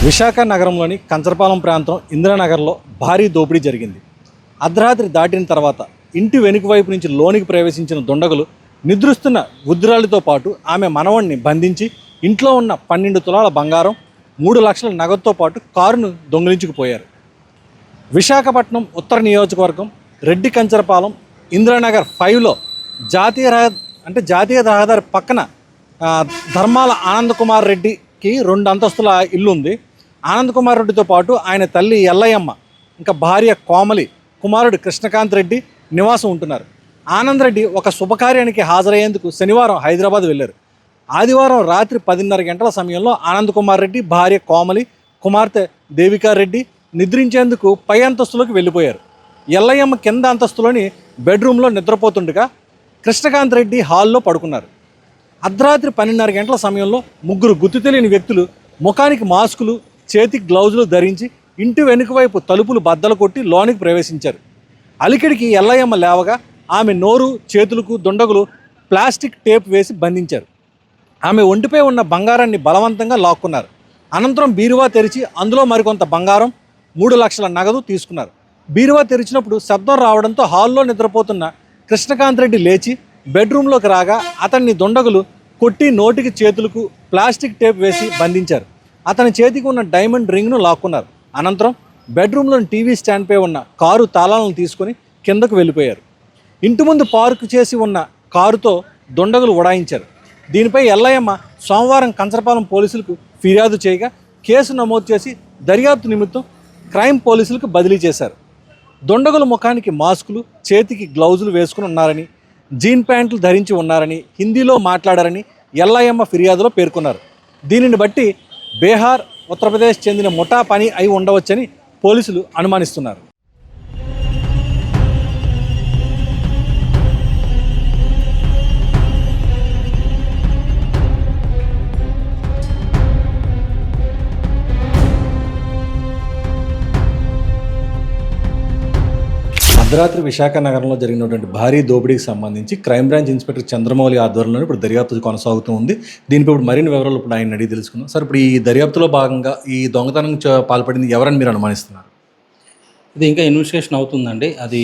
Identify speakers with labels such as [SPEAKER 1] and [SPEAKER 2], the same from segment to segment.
[SPEAKER 1] విశాఖ నగరంలోని కంచరపాలెం ప్రాంతం ఇందిరానగర్లో భారీ దోపిడీ జరిగింది. అర్ధరాత్రి దాటిన తర్వాత ఇంటి వెనుక వైపు నుంచి లోనికి ప్రవేశించిన దుండగులు నిద్రిస్తున్న వృద్ధురాలితో పాటు ఆమె మనవణ్ణి బంధించి ఇంట్లో ఉన్న 12 తులాల బంగారం, 3 లక్షల నగదుతో పాటు కారును దొంగిలించుకుపోయారు. విశాఖపట్నం ఉత్తర నియోజకవర్గం రెడ్డి కంచరపాలెం ఇందిరానగర్ 5లో జాతీయ రహదారి పక్కన ధర్మాల ఆనంద్ కుమార్ రెడ్డికి 2 అంతస్తుల ఇల్లు ఉంది. ఆనంద్ కుమార్ రెడ్డితో పాటు ఆయన తల్లి ఎల్లయ్యమ్మ, ఇంకా భార్య కోమలి, కుమారుడు కృష్ణకాంత్ రెడ్డి నివాసం ఉంటున్నారు. ఆనంద్ రెడ్డి ఒక శుభకార్యానికి హాజరయ్యేందుకు శనివారం హైదరాబాద్ వెళ్ళారు. ఆదివారం రాత్రి 10:30 గంటల సమయంలో ఆనంద్ కుమార్ రెడ్డి భార్య కోమలి, కుమార్తె దేవికా రెడ్డి నిద్రించేందుకు పై అంతస్తులోకి వెళ్ళిపోయారు. ఎల్లయ్యమ్మ కింద అంతస్తులోని బెడ్రూమ్లో నిద్రపోతుండగా కృష్ణకాంత్ రెడ్డి హాల్లో పడుకున్నారు. అర్ధరాత్రి 12:30 గంటల సమయంలో ముగ్గురు గుర్తు తెలియని వ్యక్తులు ముఖానికి మాస్కులు, చేతికి గ్లౌజులు ధరించి ఇంటి వెనుక వైపు తలుపులు బద్దలు కొట్టి లోనికి ప్రవేశించారు. అలికిడికి ఎల్లయ్యమ్మ లేవగా ఆమె నోరు, చేతులకు దుండగులు ప్లాస్టిక్ టేప్ వేసి బంధించారు. ఆమె ఒంటిపై ఉన్న బంగారాన్ని బలవంతంగా లాక్కున్నారు. అనంతరం బీరువా తెరిచి అందులో మరికొంత బంగారం, 3 లక్షల నగదు తీసుకున్నారు. బీరువా తెరిచినప్పుడు శబ్దం రావడంతో హాల్లో నిద్రపోతున్న కృష్ణకాంత్ రెడ్డి లేచి బెడ్రూమ్లోకి రాగా అతన్ని దుండగులు కొట్టి నోటికి, చేతులకు ప్లాస్టిక్ టేప్ వేసి బంధించారు. అతని చేతికి ఉన్న డైమండ్ రింగ్ను లాక్కున్నారు. అనంతరం బెడ్రూమ్లోని టీవీ స్టాండ్పై ఉన్న కారు తాళాలను తీసుకొని కిందకు వెళ్ళిపోయారు. ఇంటి ముందు పార్కు చేసి ఉన్న కారుతో దుండగులు ఉడాయించారు. దీనిపై ఎల్లయ్యమ్మ సోమవారం కంచరపాలెం పోలీసులకు ఫిర్యాదు చేయగా కేసు నమోదు చేసి దర్యాప్తు నిమిత్తం క్రైమ్ పోలీసులకు బదిలీ చేశారు. దుండగుల ముఖానికి మాస్కులు, చేతికి గ్లౌజులు వేసుకుని ఉన్నారని, జీన్ ప్యాంట్లు ధరించి ఉన్నారని, హిందీలో మాట్లాడారని ఎల్లయ్యమ్మ ఫిర్యాదులో పేర్కొన్నారు. దీనిని బట్టి బీహార్, ఉత్తరప్రదేశ్ చెందిన ముఠా పని అయి ఉండవచ్చని పోలీసులు అనుమానిస్తున్నారు. అర్ధరాత్రి విశాఖ నగరంలో జరిగినటువంటి భారీ దోపిడీకి సంబంధించి క్రైమ్ బ్రాంచ్ ఇన్స్పెక్టర్ చంద్రమౌళి ఆధ్వర్యంలో ఇప్పుడు దర్యాప్తు కొనసాగుతూ ఉంది. దీనిపై ఇప్పుడు మరిన్ని వివరాలు ఇప్పుడు ఆయన అడిగి తెలుసుకుందాం. సార్, ఇప్పుడు ఈ దర్యాప్తులో భాగంగా ఈ దొంగతనం పాల్పడింది ఎవరని మీరు అనుమానిస్తున్నారు?
[SPEAKER 2] ఇది ఇంకా ఇన్వెస్టిగేషన్ అవుతుందండి. అది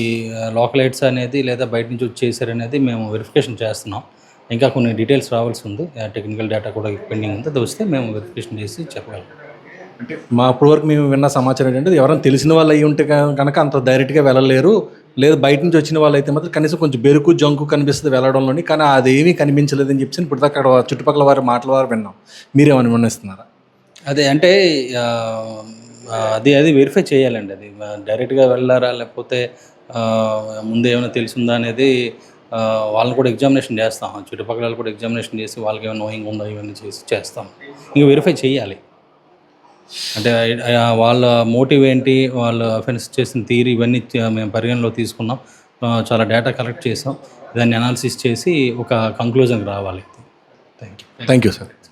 [SPEAKER 2] లోకల్ ఎయిడ్స్ అనేది లేదా బయట నుంచి వచ్చి చేశారనేది మేము వెరిఫికేషన్ చేస్తున్నాం. ఇంకా కొన్ని డీటెయిల్స్ రావాల్సి ఉంది. టెక్నికల్ డేటా కూడా పెండింగ్ ఉంది. అది వస్తే మేము వెరిఫికేషన్ చేసి చెప్పగలం.
[SPEAKER 1] అంటే అప్పటి వరకు మేము విన్న సమాచారం ఏంటంటే ఎవరైనా తెలిసిన వాళ్ళు అయ్యి ఉంటే కనుక అంత డైరెక్ట్గా వెళ్ళలేరు, లేదా బయట నుంచి వచ్చిన వాళ్ళు అయితే మాత్రం కనీసం కొంచెం బెరుకు, జంకు కనిపిస్తుంది వెళ్ళడంలోని, కానీ అదేమీ కనిపించలేదని చెప్పి ఇప్పుడు అక్కడ చుట్టుపక్కల వారి మాటల వారు విన్నాం. మీరేమని వినిస్తున్నారా?
[SPEAKER 2] అదే అంటే అది వెరిఫై చేయాలండి. అది డైరెక్ట్గా వెళ్ళారా లేకపోతే ముందు ఏమైనా తెలిసిందా అనేది వాళ్ళని కూడా ఎగ్జామినేషన్ చేస్తాం. చుట్టుపక్కల వాళ్ళు కూడా ఎగ్జామినేషన్ చేసి వాళ్ళకి ఏమైనా నోయింగ్ ఉందా ఇవన్నీ చేస్తాం. ఇంకా వెరిఫై చేయాలి. అంటే వాళ్ళ మోటివ్ ఏంటి, వాళ్ళు అఫెన్స్ చేసిన తీరు ఇవన్నీ మేము పరిగణలో తీసుకున్నాం. చాలా డేటా కలెక్ట్ చేసాం. దాన్ని అనాలిసిస్ చేసి ఒక కంక్లూజన్కి రావాలి.
[SPEAKER 1] Thank you sir.